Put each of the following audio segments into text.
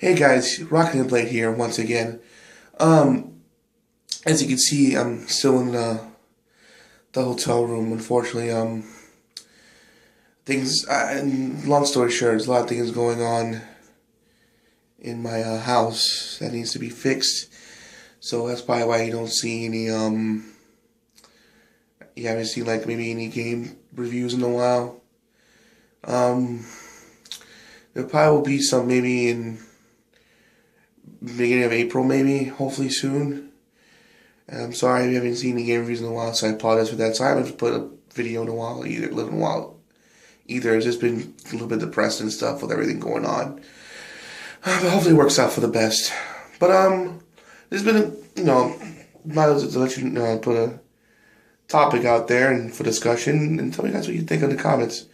Hey guys, Rocking the Blade here once again. Um, as you can see, I'm still in the hotel room. Unfortunately, things. And long story short, there's a lot of things going on in my house that needs to be fixed. So that's probably why you don't see any. You haven't seen like maybe any game reviews in a while. Um, there probably will be some maybe in beginning of April, maybe hopefully soon. I'm sorry I haven't seen any game reviews in a while, so I apologize for that. So I haven't put a video in a while either. A little while either. It's just been a little bit depressed and stuff with everything going on. But hopefully it works out for the best. But there's been might as well let you put a topic out there and for discussion and tell me guys what you think in the comments.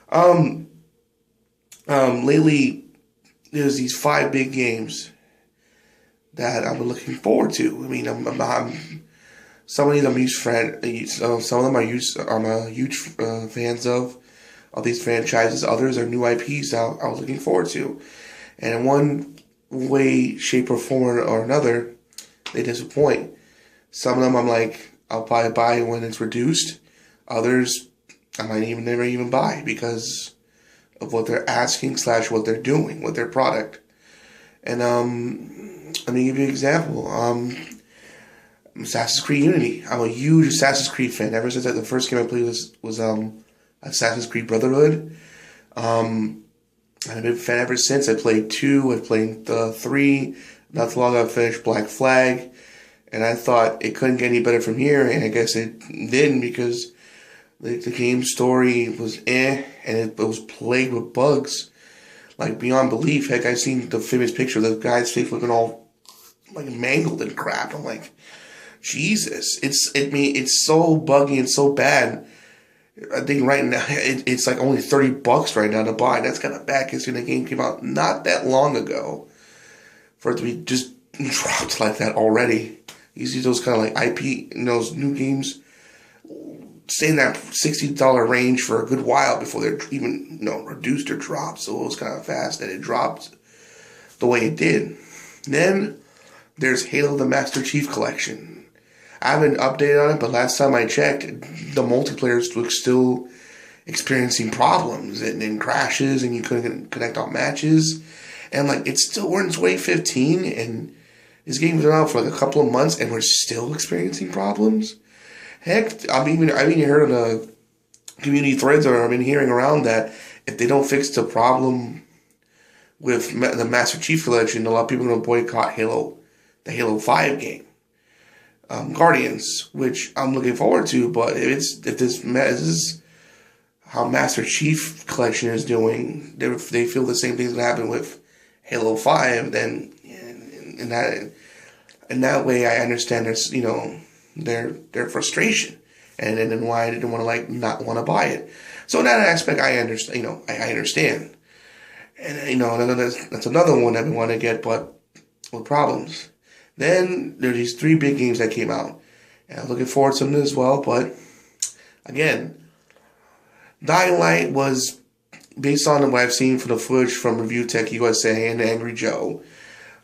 Um, Lately there's these 5 big games that I've been looking forward to. I mean, I'm some of these I'm huge fan. Some of them I'm a huge fans of these franchises. Others are new IPs that I was looking forward to, and in one way, shape, or form or another, they disappoint. Some of them I'm like, I'll probably buy when it's reduced. Others I might even never even buy because of what they're asking slash what they're doing with their product. And let me give you an example. Assassin's Creed Unity. I'm a huge Assassin's Creed fan. Ever since the first game I played was Assassin's Creed Brotherhood. I've been a fan ever since. I played 2. I played 3. Not too long ago I finished Black Flag, and I thought it couldn't get any better from here. And I guess it didn't because the game story was and it was plagued with bugs, like beyond belief. Heck, I've seen the famous picture of the guy's face looking all like mangled and crap. I'm like, Jesus, it's so buggy and so bad. I think right now it's like only $30 right now to buy. That's kind of bad considering the game came out not that long ago for it to be just dropped like that already. You see those kind of like IP, those new games stay in that $60 range for a good while before they're even reduced or dropped. So it was kind of fast that it dropped the way it did. Then there's Halo the Master Chief Collection. I haven't updated on it, but last time I checked, the multiplayer was still experiencing problems and crashes, and you couldn't connect on matches. And like it's still we're in 2015, and this game's been out for like a couple of months, and we're still experiencing problems. Heck, I've even heard on the community threads, or I've been hearing around that if they don't fix the problem with the Master Chief Collection, a lot of people are going to boycott the Halo 5 game. Guardians, which I'm looking forward to, but if this is how Master Chief Collection is doing, they feel the same thing's gonna happen with Halo 5, then in that way I understand their frustration and why I didn't want to not want to buy it. So in that aspect I understand, I understand. And that's another one that we want to get, but with problems. Then there are these 3 big games that came out. And I'm looking forward to them as well. But again, Dying Light was based on what I've seen from the footage from Review Tech USA and Angry Joe.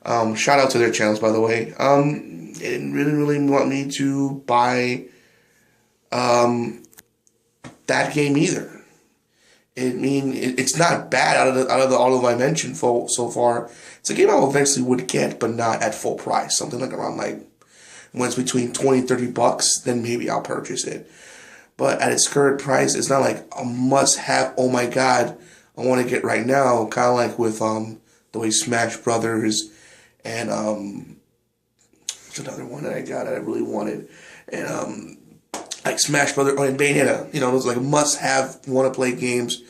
Shout out to their channels, by the way. They didn't really want me to buy that game either. It's not bad out of all of I mentioned so far. It's a game I eventually would get, but not at full price. Something like around when it's between $20-$30, then maybe I'll purchase it. But at its current price, it's not like a must-have. Oh my God, I want to get right now. Kind of like with the way Smash Brothers and what's another one that I got that I really wanted, and like Smash Brothers and Bayonetta. Those like must-have, want-to-play games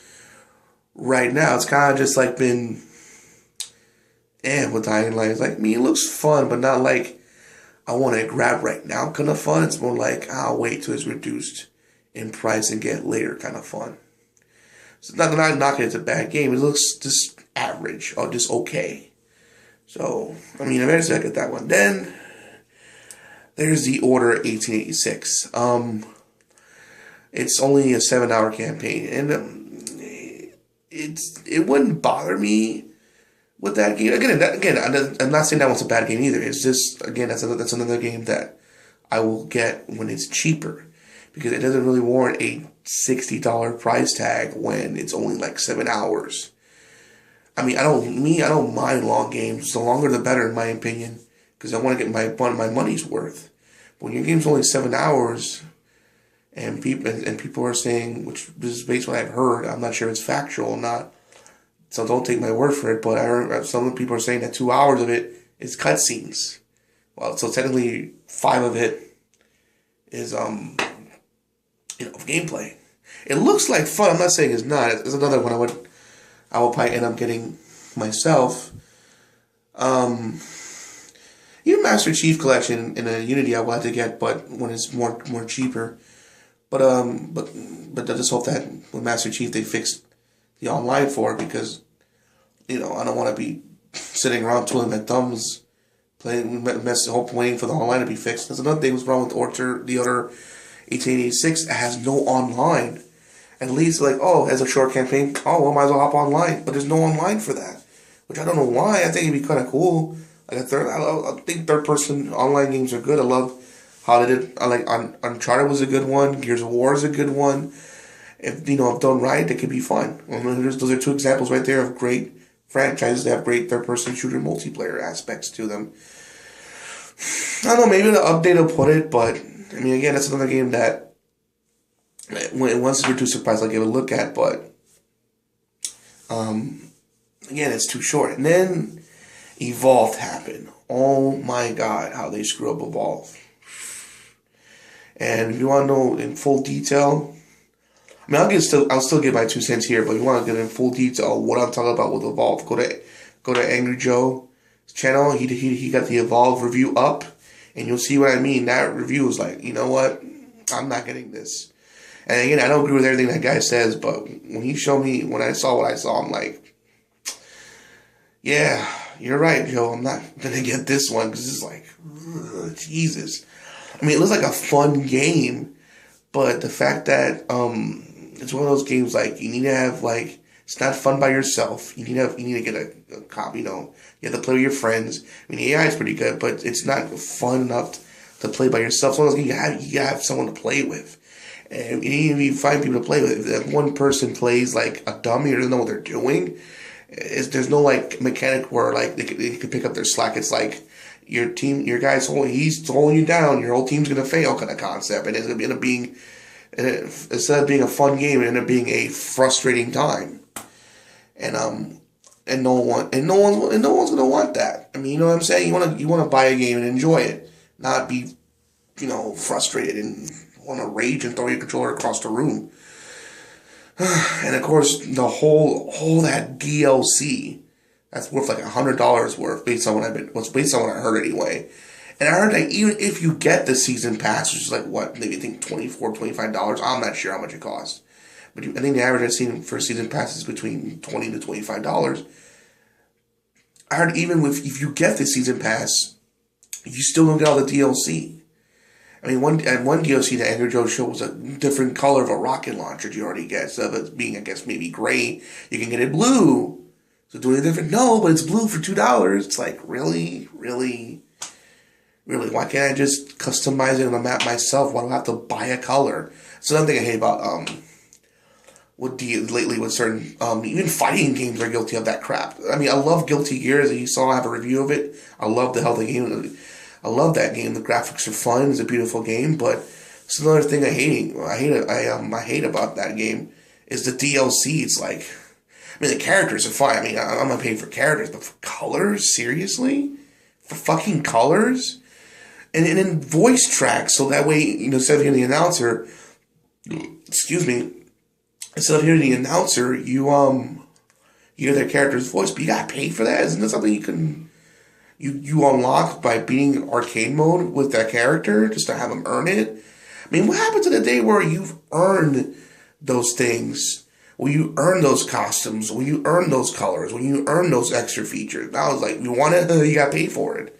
right now. It's kind of just like been, with Dying Light. It's like, it looks fun, but not like I want to grab right now kind of fun. It's more like I'll wait till it's reduced in price and get later kind of fun. So not knocking it's a bad game. It looks just average or just okay. So, eventually I get that one. Then there's The Order 1886. It's only a 7-hour campaign, and it wouldn't bother me with that game. Again, I'm not saying that one's a bad game either. It's just, again, that's another game that I will get when it's cheaper, because it doesn't really warrant a $60 price tag when it's only like 7 hours. I mean, I don't mind long games. The longer the better, in my opinion, because I want to get my money's worth. But when your game's only 7 hours, and people are saying, which is based on what I've heard, I'm not sure if it's factual or not, so don't take my word for it, but I heard some people are saying that 2 hours of it is cutscenes. Well, so technically 5 of it is gameplay. It looks like fun. I'm not saying it's not. It's another one I will probably end up getting myself. Even Master Chief Collection in a Unity I will have to get, but when it's more cheaper. But I just hope that with Master Chief they fixed the online for it, because I don't want to be sitting around twiddling my thumbs waiting for the online to be fixed. That's another thing was wrong with the other 1886. It has no online. At least as a short campaign, might as well hop online. But there's no online for that, which I don't know why. I think it'd be kind of cool. I think third-person online games are good. I love how they did. Uncharted was a good one. Gears of War is a good one. If done right, they could be fun. Those are 2 examples right there of great franchises that have great third-person shooter multiplayer aspects to them. I don't know, maybe the update will put it, but I mean, again, that's another game that once you're too surprised, I'll give it a look at, but again, it's too short. And then Evolved happened. Oh my God, how they screw up Evolve. And if you want to know in full detail, I mean, I'll still give my 2 cents here, but if you want to get in full detail what I'm talking about with Evolve, go to Angry Joe's channel. He got the Evolve review up, and you'll see what I mean. That review is like, you know what? I'm not getting this. And again, I don't agree with everything that guy says, but when I saw what I saw, I'm like, yeah, you're right, Joe. I'm not gonna get this one because it's like, Jesus. I mean, it looks like a fun game, but the fact that it's one of those games you need to have it's not fun by yourself. You need to get a copy. You have to play with your friends. I mean, the AI is pretty good, but it's not fun enough to play by yourself. So you have someone to play with, and you find people to play with. If one person plays like a dummy or doesn't know what they're doing, there's no mechanic where they could pick up their slack. It's like your guy's he's holding you down. Your whole team's gonna fail kind of concept, and it's gonna end up being, instead of being a fun game, it ended up being a frustrating time. And no one's gonna want that. I mean, you know what I'm saying? You wanna buy a game and enjoy it, not be, frustrated and want to rage and throw your controller across the room. And of course, the whole that DLC that's worth $100 worth based on what I heard anyway. And I heard that even if you get the season pass, which is maybe I think $24, $25. I'm not sure how much it costs. But I think the average I've seen for season pass is between $20 to $25. I heard even if you get the season pass, you still don't get all the DLC. I mean, one DLC that Angry Joe showed was a different color of a rocket launcher you already get. So of it being, I guess, maybe gray, you can get it blue. So doing it different, no, but it's blue for $2. It's like, really? Really? Really? Why can't I just customize it on the map myself? Why do I have to buy a color? So another thing I hate about lately with certain even fighting games are guilty of that crap. I mean, I love Guilty Gear, as you saw. I have a review of it. I love the hell of the game. I love that game. The graphics are fun. It's a beautiful game, but it's another thing I hate about that game is the DLC. It's like, I mean, the characters are fine. I mean, I'm not paying for characters, but for colors, seriously, for fucking colors, and then voice tracks, so that way, instead of hearing the announcer, instead of hearing the announcer, you hear their character's voice, but you gotta pay for that. Isn't that something you can you unlock by beating arcade mode with that character just to have them earn it? I mean, what happens in a day where you've earned those things? Will you earn those costumes? Will you earn those colors? Will you earn those extra features? Now it's like, you want it, you gotta pay for it.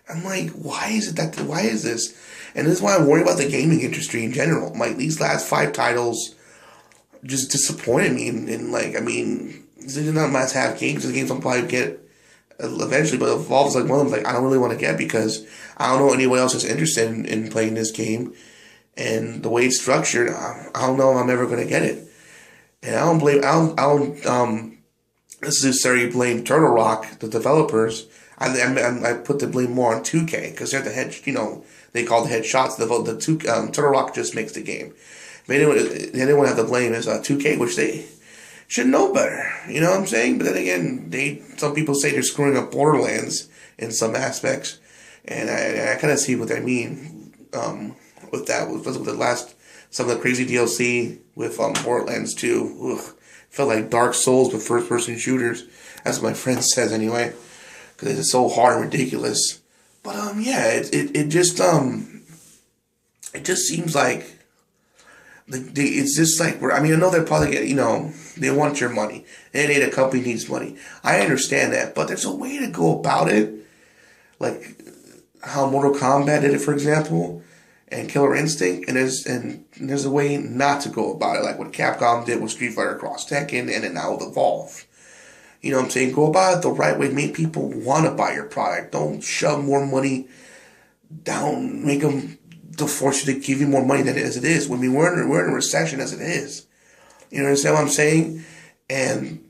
I'm like, why is this? And this is why I'm worried about the gaming industry in general. These last 5 titles just disappointed me. And I mean, these are not must-have games. The games I'll probably get eventually, but Evolve's like one of them. Like I don't really want to get because I don't know anyone else is interested in playing this game, and the way it's structured, I don't know if I'm ever going to get it. And I don't necessarily blame Turtle Rock, the developers. I put the blame more on 2K because they're the head, they call the head shots. Turtle Rock just makes the game. If anyone have to blame is 2K, which they should know better. You know what I'm saying? But then again, some people say they're screwing up Borderlands in some aspects, and I kind of see what they mean with that. With some of the crazy DLC with Borderlands 2. Ugh, felt like Dark Souls with first-person shooters. That's what my friend says anyway, because it's so hard and ridiculous. But yeah, it just seems like. It's just like, I know they're probably they want your money. And the company needs money. I understand that, but there's a way to go about it. Like how Mortal Kombat did it, for example, and Killer Instinct, and there's a way not to go about it, like what Capcom did with Street Fighter Cross Tekken, and then now with Evolve. You know what I'm saying? Go about it the right way. Make people want to buy your product. Don't shove more money down. Make them to force you to give you more money than as it is. I mean, we're in a recession as it is. You understand what I'm saying? And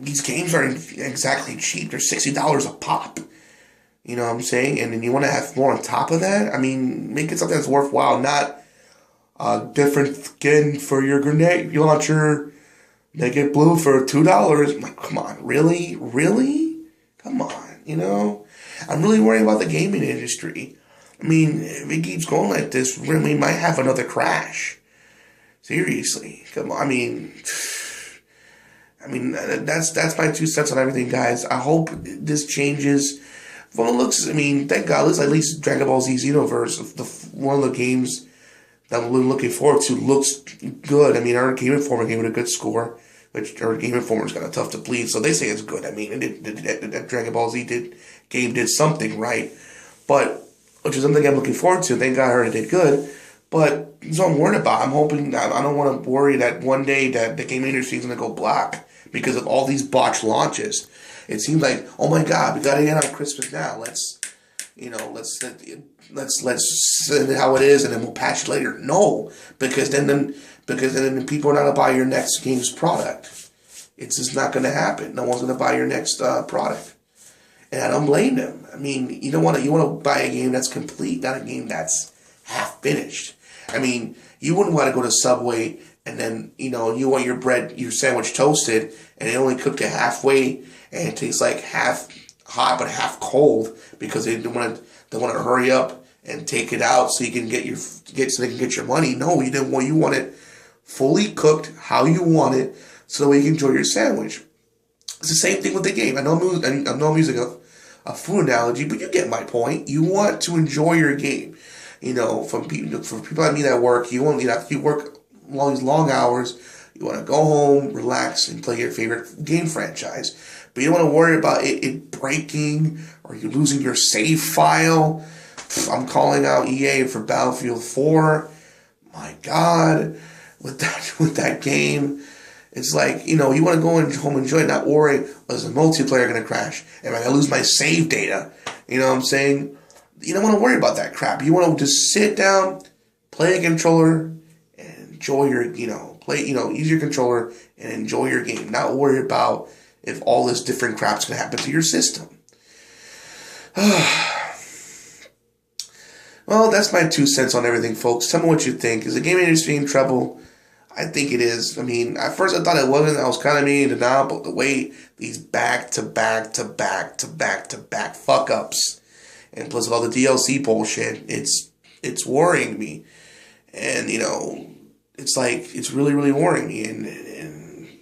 these games aren't exactly cheap. They're $60 a pop. You know what I'm saying? And then you want to have more on top of that? I mean, make it something that's worthwhile, not a different skin for your grenade launcher. Make it blue for $2. I'm like, come on, really? Really? Come on, I'm really worried about the gaming industry. I mean, if it keeps going like this, we might have another crash. Seriously. Come on. I mean, that's my 2 cents on everything, guys. I hope this changes. From the looks, thank God, at least Dragon Ball Z Xenoverse, one of the games that we're looking forward to, looks good. Our Game Informer gave it a good score, which our Game Informer's kind of tough to please, so they say it's good. That Dragon Ball Z game did something right, but which is something I'm looking forward to. Thank God I heard it did good. But that's what I'm worried about. I'm hoping that I don't want to worry that one day that the gaming industry is going to go black because of all these botched launches. It seems like, oh my God, we got to get on Christmas now. Let's send it how it is, and then we'll patch it later. No, because then people are not going to buy your next game's product. It's just not going to happen. No one's going to buy your next product. And I don't blame them. You want to buy a game that's complete, not a game that's half finished. You wouldn't want to go to Subway and then, you want your sandwich toasted, and it only cooked it halfway, and it tastes like half hot but half cold because they want to hurry up and take it out so you can get your money. No, you want it fully cooked how you want it so that you can enjoy your sandwich. It's the same thing with the game. I know I'm using a food analogy, but you get my point. You want to enjoy your game. For people like me that work, you work all these long hours. You want to go home, relax, and play your favorite game franchise. But you don't want to worry about it breaking or you losing your save file. I'm calling out EA for Battlefield 4. My God, with that game. It's like, you want to go home and enjoy it, not worry, is the multiplayer going to crash? Am I going to lose my save data? You know what I'm saying? You don't want to worry about that crap. You want to just sit down, play a controller, and enjoy your, use your controller and enjoy your game. Not worry about if all this different crap's going to happen to your system. Well, that's my 2 cents on everything, folks. Tell me what you think. Is the gaming industry in trouble? I think it is. At first I thought it wasn't. I was kind of meaning to now, but the way these back to back fuck ups, and plus all the DLC bullshit, it's worrying me, and it's like it's really really worrying me, and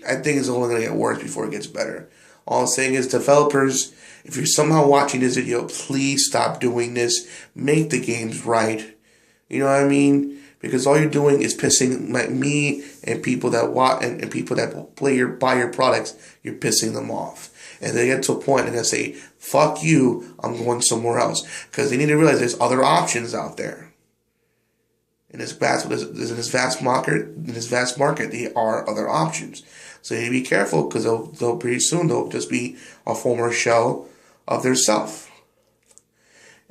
I think it's only gonna get worse before it gets better. All I'm saying is, developers, if you're somehow watching this video, please stop doing this. Make the games right. You know what I mean? Because all you're doing is pissing me and people that and people that buy your products. You're pissing them off, and they get to a point and they say, "Fuck you! I'm going somewhere else." Because they need to realize there's other options out there. In this vast market, there are other options. So you need to be careful because they'll pretty soon they'll just be a former shell of their self.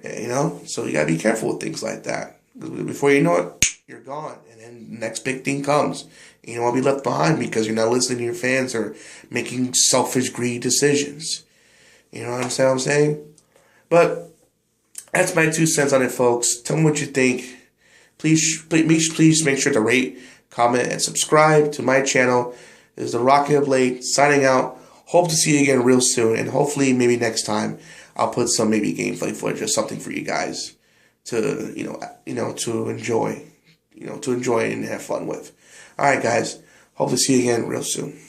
So you gotta be careful with things like that. Before you know it, you're gone, and then the next big thing comes. You don't want to be left behind because you're not listening to your fans or making selfish, greedy decisions. You know what I'm saying? But that's my 2 cents on it, folks. Tell me what you think. Please make sure to rate, comment, and subscribe to my channel. This is the Rocky Blade signing out. Hope to see you again real soon, and hopefully maybe next time I'll put some maybe gameplay footage or something for you guys to to enjoy, and have fun with. All right, guys. Hope to see you again real soon.